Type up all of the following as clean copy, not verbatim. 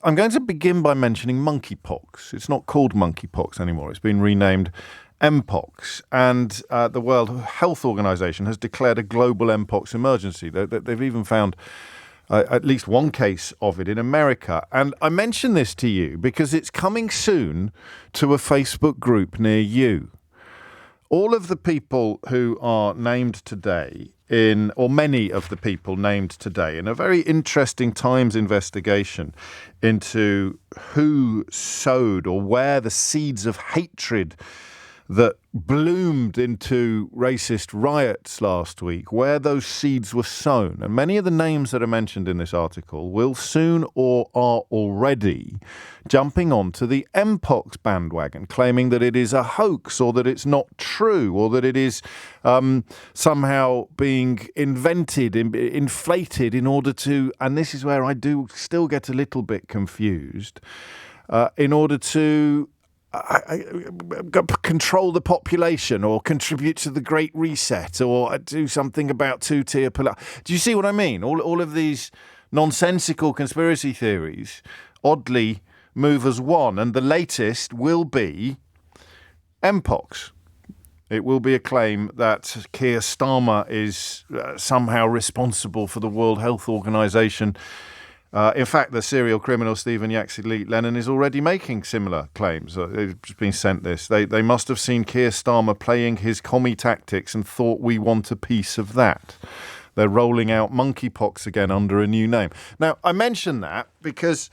I'm going to begin by mentioning monkeypox. It's not called monkeypox anymore. It's been renamed Mpox, and the World Health Organization has declared a global Mpox emergency. They've even found at least one case of it in America. And I mention this to you because it's coming soon to a Facebook group near you. All of the people who are named today or many of the people named today in a very interesting Times investigation into who sowed or where the seeds of hatred that bloomed into racist riots last week, where those seeds were sown. And many of the names that are mentioned in this article will soon or are already jumping onto the Mpox bandwagon, claiming that it is a hoax or that it's not true or that it is somehow being invented, inflated in order to, and this is where I do still get a little bit confused, in order to control the population or contribute to the Great Reset or do something about two-tier Do you see what I mean? All of these nonsensical conspiracy theories oddly move as one, and the latest will be Mpox. It will be a claim that Keir Starmer is somehow responsible for the World Health Organization. In fact, the serial criminal Stephen Yaxley Lennon is already making similar claims. They've just been sent this. They must have seen Keir Starmer playing his commie tactics and thought we want a piece of that. They're rolling out monkeypox again under a new name. Now, I mention that because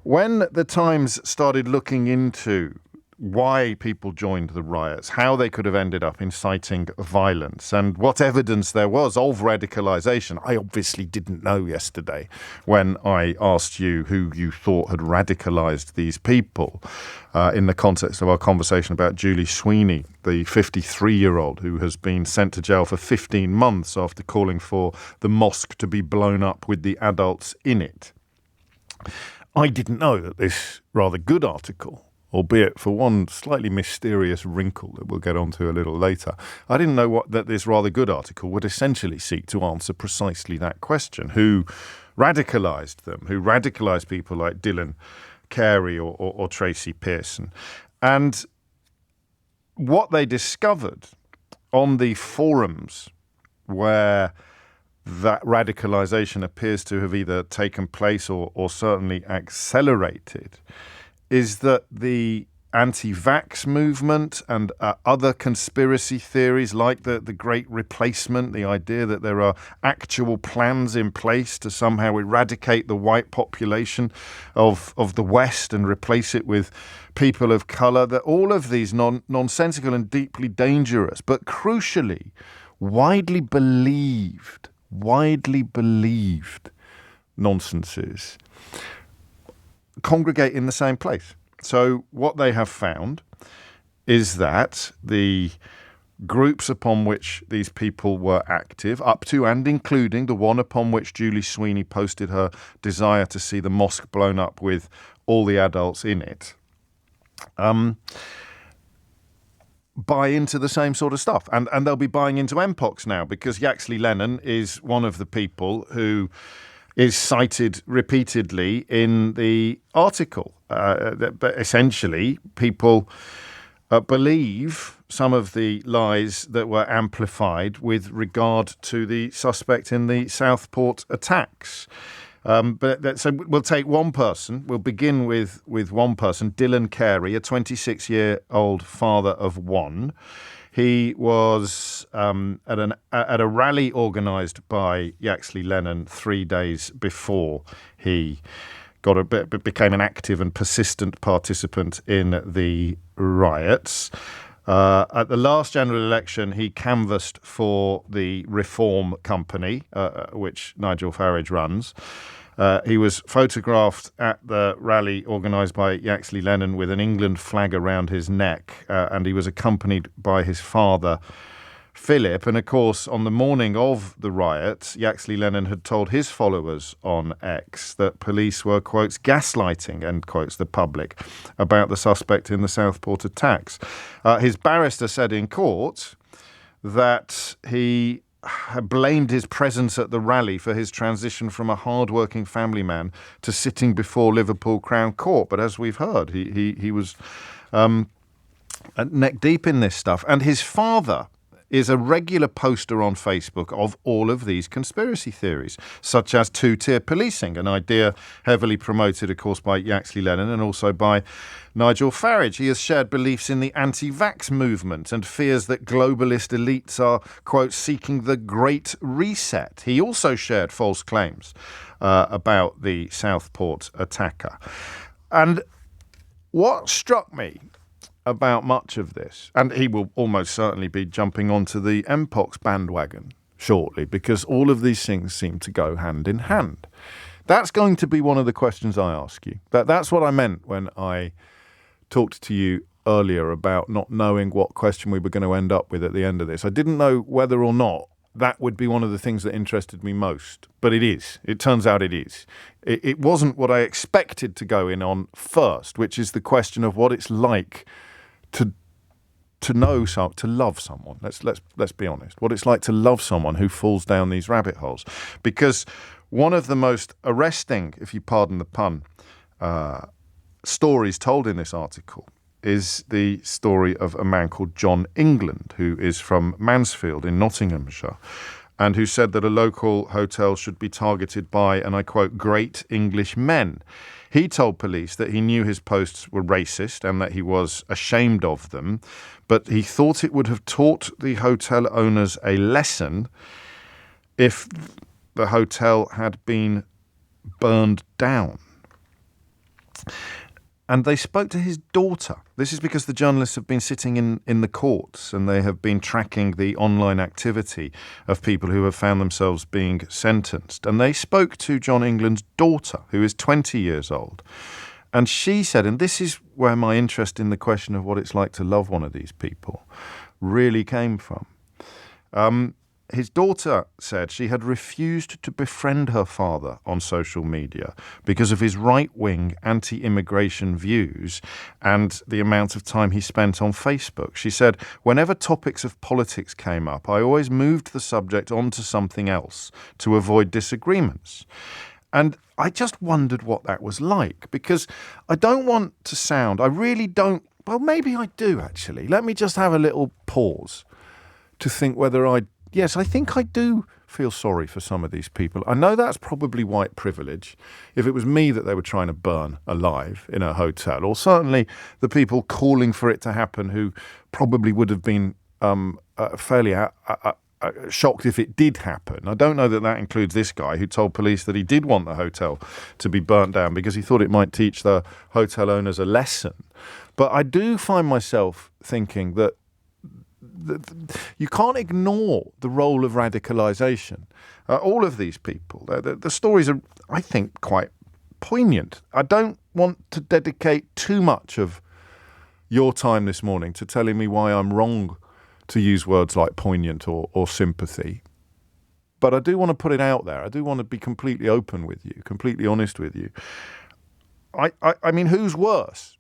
when the Times started looking into why people joined the riots, how they could have ended up inciting violence, and what evidence there was of radicalisation. I obviously didn't know yesterday when I asked you who you thought had radicalised these people in the context of our conversation about Julie Sweeney, the 53-year-old who has been sent to jail for 15 months after calling for the mosque to be blown up with the adults in it. I didn't know that this rather good article, albeit for one slightly mysterious wrinkle that we'll get onto a little later, I didn't know that this rather good article would essentially seek to answer precisely that question. Who radicalised them? Who radicalised people like Dylan Carey or Tracy Pearson? And what they discovered on the forums where that radicalisation appears to have either taken place or certainly accelerated is that the anti-vax movement and other conspiracy theories like the Great Replacement, the idea that there are actual plans in place to somehow eradicate the white population of the West and replace it with people of colour, that all of these nonsensical and deeply dangerous, but crucially widely believed nonsenses congregate in the same place. So what they have found is that the groups upon which these people were active, up to and including the one upon which Julie Sweeney posted her desire to see the mosque blown up with all the adults in it, buy into the same sort of stuff. And they'll be buying into Mpox now because Yaxley Lennon is one of the people who is cited repeatedly in the article. But essentially, people believe some of the lies that were amplified with regard to the suspect in the Southport attacks. So we'll take one person. We'll begin with one person, Dylan Carey, a 26-year-old father of one. He was at a rally organised by Yaxley Lennon 3 days before he became an active and persistent participant in the riots. At the last general election, he canvassed for the Reform Company, which Nigel Farage runs. He was photographed at the rally organised by Yaxley Lennon with an England flag around his neck, and he was accompanied by his father, Philip. And of course, on the morning of the riots, Yaxley Lennon had told his followers on X that police were, quotes, gaslighting, end quotes, the public about the suspect in the Southport attacks. His barrister said in court that he blamed his presence at the rally for his transition from a hard-working family man to sitting before Liverpool Crown Court. But as we've heard, he was neck deep in this stuff. And his father is a regular poster on Facebook of all of these conspiracy theories, such as two-tier policing, an idea heavily promoted, of course, by Yaxley Lennon and also by Nigel Farage. He has shared beliefs in the anti-vax movement and fears that globalist elites are, quote, seeking the Great Reset. He also shared false claims about the Southport attacker. And what struck me about much of this, and he will almost certainly be jumping onto the Mpox bandwagon shortly, because all of these things seem to go hand in hand. That's going to be one of the questions I ask you. That's what I meant when I talked to you earlier about not knowing what question we were going to end up with at the end of this. I didn't know whether or not that would be one of the things that interested me most, but it is. It turns out it is. It wasn't what I expected to go in on first, which is the question of what it's like to love someone. Let's be honest. What it's like to love someone who falls down these rabbit holes. Because one of the most arresting, if you pardon the pun, stories told in this article is the story of a man called John England, who is from Mansfield in Nottinghamshire, and who said that a local hotel should be targeted by, and I quote, great English men. He told police that he knew his posts were racist and that he was ashamed of them, but he thought it would have taught the hotel owners a lesson if the hotel had been burned down. And they spoke to his daughter. This is because the journalists have been sitting in the courts and they have been tracking the online activity of people who have found themselves being sentenced. And they spoke to John England's daughter, who is 20 years old. And she said, and this is where my interest in the question of what it's like to love one of these people really came from. His daughter said she had refused to befriend her father on social media because of his right-wing anti-immigration views and the amount of time he spent on Facebook. She said, whenever topics of politics came up, I always moved the subject onto something else to avoid disagreements. And I just wondered what that was like, because I don't want to sound, I really don't, well, maybe I do actually. Let me just have a little pause to think whether yes, I think I do feel sorry for some of these people. I know that's probably white privilege. If it was me that they were trying to burn alive in a hotel, or certainly the people calling for it to happen who probably would have been fairly shocked if it did happen. I don't know that that includes this guy who told police that he did want the hotel to be burnt down because he thought it might teach the hotel owners a lesson. But I do find myself thinking that you can't ignore the role of radicalisation. All of these people, the stories are, I think, quite poignant. I don't want to dedicate too much of your time this morning to telling me why I'm wrong to use words like poignant or sympathy. But I do want to put it out there. I do want to be completely open with you, completely honest with you. I mean, who's worse?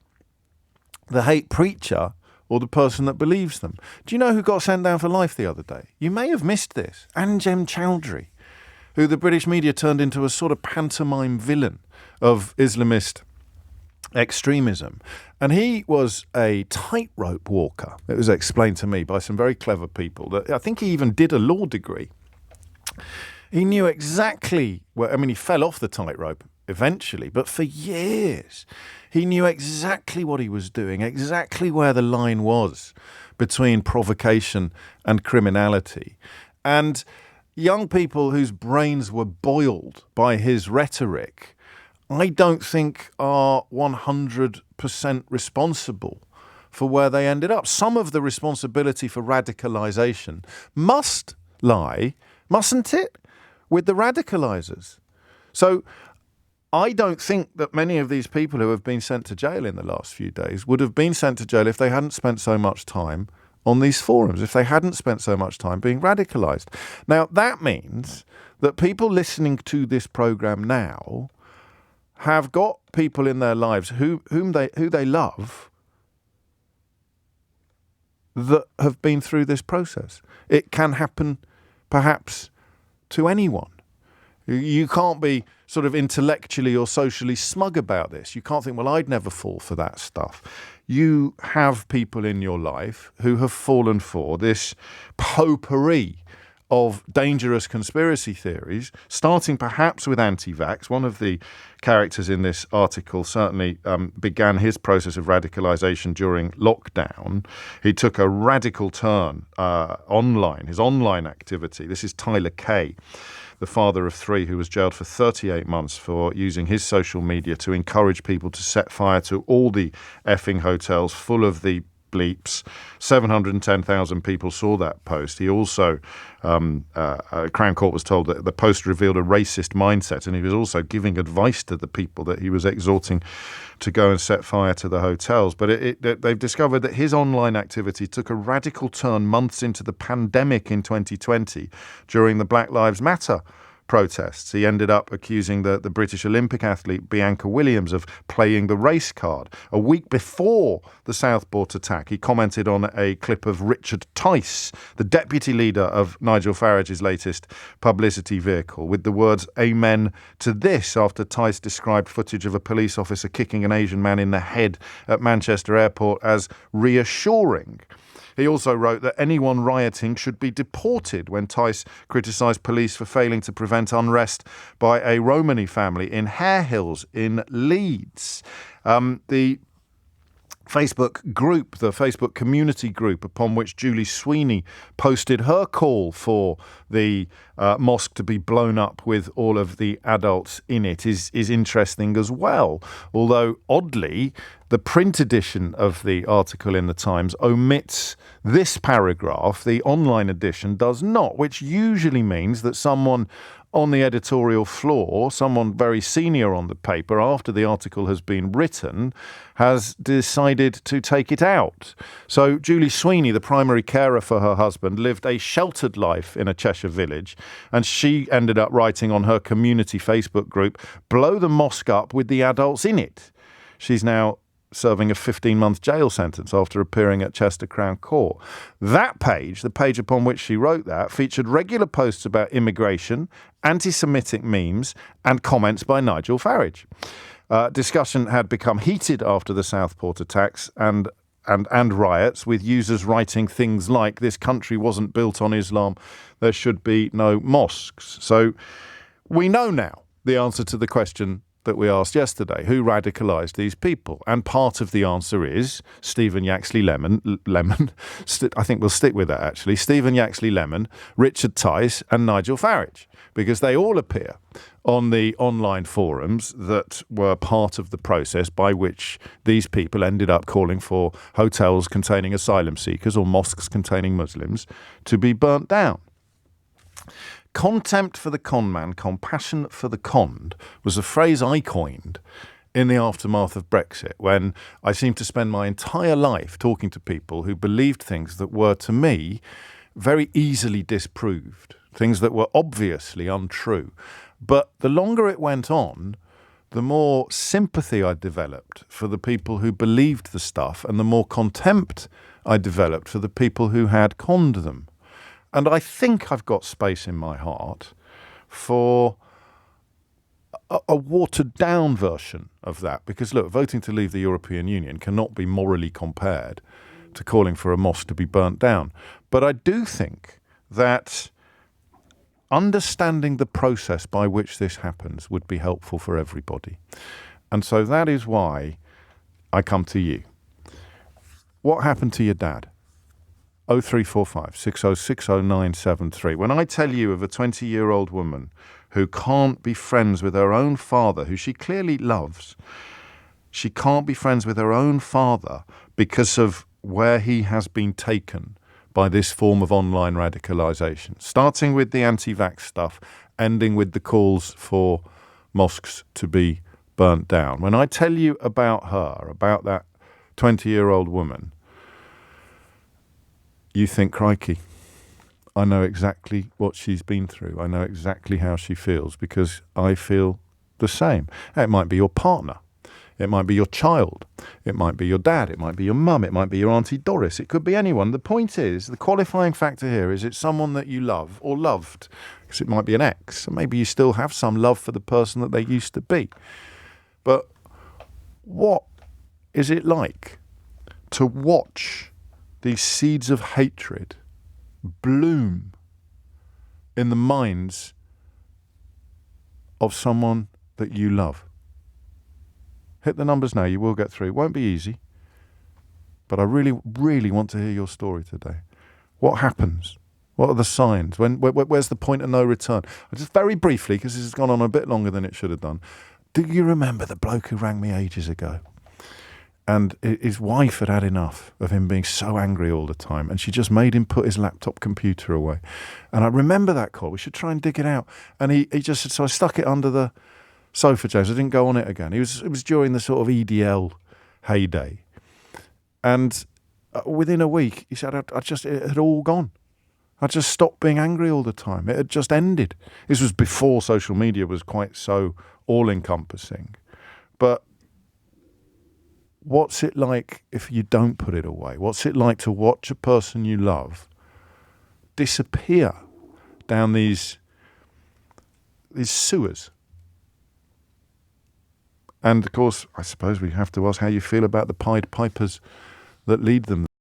The hate preacher or the person that believes them? Do you know who got sent down for life the other day? You may have missed this. Anjem Chowdhury, who the British media turned into a sort of pantomime villain of Islamist extremism. And he was a tightrope walker. It was explained to me by some very clever people that I think he even did a law degree. He knew exactly where, I mean, he fell off the tightrope eventually, but for years he knew exactly what he was doing, exactly where the line was between provocation and criminality. And young people whose brains were boiled by his rhetoric, I don't think are 100% responsible for where they ended up. Some of the responsibility for radicalisation must lie, mustn't it, with the radicalisers. So I don't think that many of these people who have been sent to jail in the last few days would have been sent to jail if they hadn't spent so much time on these forums, if they hadn't spent so much time being radicalised. Now, that means that people listening to this programme now have got people in their lives who they love that have been through this process. It can happen perhaps to anyone. You can't be sort of intellectually or socially smug about this. You can't think, well, I'd never fall for that stuff. You have people in your life who have fallen for this potpourri of dangerous conspiracy theories, starting perhaps with anti-vax. One of the characters in this article certainly began his process of radicalisation during lockdown. He took a radical turn online, his online activity. This is Tyler Kay, the father of 3 who was jailed for 38 months for using his social media to encourage people to set fire to all the effing hotels full of the bleeps. 710,000 people saw that post. He also, Crown Court was told that the post revealed a racist mindset, and he was also giving advice to the people that he was exhorting to go and set fire to the hotels. But they've discovered that his online activity took a radical turn months into the pandemic in 2020 during the Black Lives Matter protests. He ended up accusing the British Olympic athlete Bianca Williams of playing the race card. A week before the Southport attack, he commented on a clip of Richard Tice, the deputy leader of Nigel Farage's latest publicity vehicle, with the words "Amen to this" after Tice described footage of a police officer kicking an Asian man in the head at Manchester Airport as reassuring. He also wrote that anyone rioting should be deported when Tice criticised police for failing to prevent unrest by a Romani family in Hare Hills in Leeds. The Facebook group, the Facebook community group upon which Julie Sweeney posted her call for the mosque to be blown up with all of the adults in it is interesting as well. Although, oddly, the print edition of the article in the Times omits this paragraph. The online edition does not, which usually means that someone on the editorial floor, someone very senior on the paper, after the article has been written, has decided to take it out. So Julie Sweeney, the primary carer for her husband, lived a sheltered life in a Cheshire village, and she ended up writing on her community Facebook group, "Blow the mosque up with the adults in it." She's now serving a 15-month jail sentence after appearing at Chester Crown Court. That page, the page upon which she wrote that, featured regular posts about immigration, anti-Semitic memes, and comments by Nigel Farage. Discussion had become heated after the Southport attacks and riots, with users writing things like, "This country wasn't built on Islam, there should be no mosques." So we know now the answer to the question that we asked yesterday: who radicalised these people? And part of the answer is Stephen Yaxley Lemon. I think we'll stick with that, actually. Stephen Yaxley Lemon, Richard Tice, and Nigel Farage, because they all appear on the online forums that were part of the process by which these people ended up calling for hotels containing asylum seekers or mosques containing Muslims to be burnt down. Contempt for the con man, compassion for the conned was a phrase I coined in the aftermath of Brexit, when I seemed to spend my entire life talking to people who believed things that were, to me, very easily disproved, things that were obviously untrue. But the longer it went on, the more sympathy I developed for the people who believed the stuff, and the more contempt I developed for the people who had conned them. And I think I've got space in my heart for a watered-down version of that. Because, look, voting to leave the European Union cannot be morally compared to calling for a mosque to be burnt down. But I do think that understanding the process by which this happens would be helpful for everybody. And so that is why I come to you. What happened to your dad? 0345 6060 When I tell you of a 20-year-old woman who can't be friends with her own father, who she clearly loves, she can't be friends with her own father because of where he has been taken by this form of online radicalisation, starting with the anti-vax stuff, ending with the calls for mosques to be burnt down. When I tell you about her, about that 20-year-old woman, you think, crikey, I know exactly what she's been through. I know exactly how she feels, because I feel the same. It might be your partner. It might be your child. It might be your dad. It might be your mum. It might be your Auntie Doris. It could be anyone. The point is, the qualifying factor here is it's someone that you love or loved, because it might be an ex. And maybe you still have some love for the person that they used to be. But what is it like to watch these seeds of hatred bloom in the minds of someone that you love? Hit the numbers now, you will get through. It won't be easy, but I really, really want to hear your story today. What happens? What are the signs? Where's the point of no return? Just very briefly, because this has gone on a bit longer than it should have done. Do you remember the bloke who rang me ages ago? And his wife had had enough of him being so angry all the time, and she just made him put his laptop computer away. And I remember that call. We should try and dig it out. And he just said, so I stuck it under the sofa, James. I didn't go on it again. It was during the sort of EDL heyday. And within a week, he said, it had all gone. I just stopped being angry all the time. It had just ended. This was before social media was quite so all-encompassing. But what's it like if you don't put it away? What's it like to watch a person you love disappear down these sewers? And, of course, I suppose we have to ask how you feel about the Pied Pipers that lead them.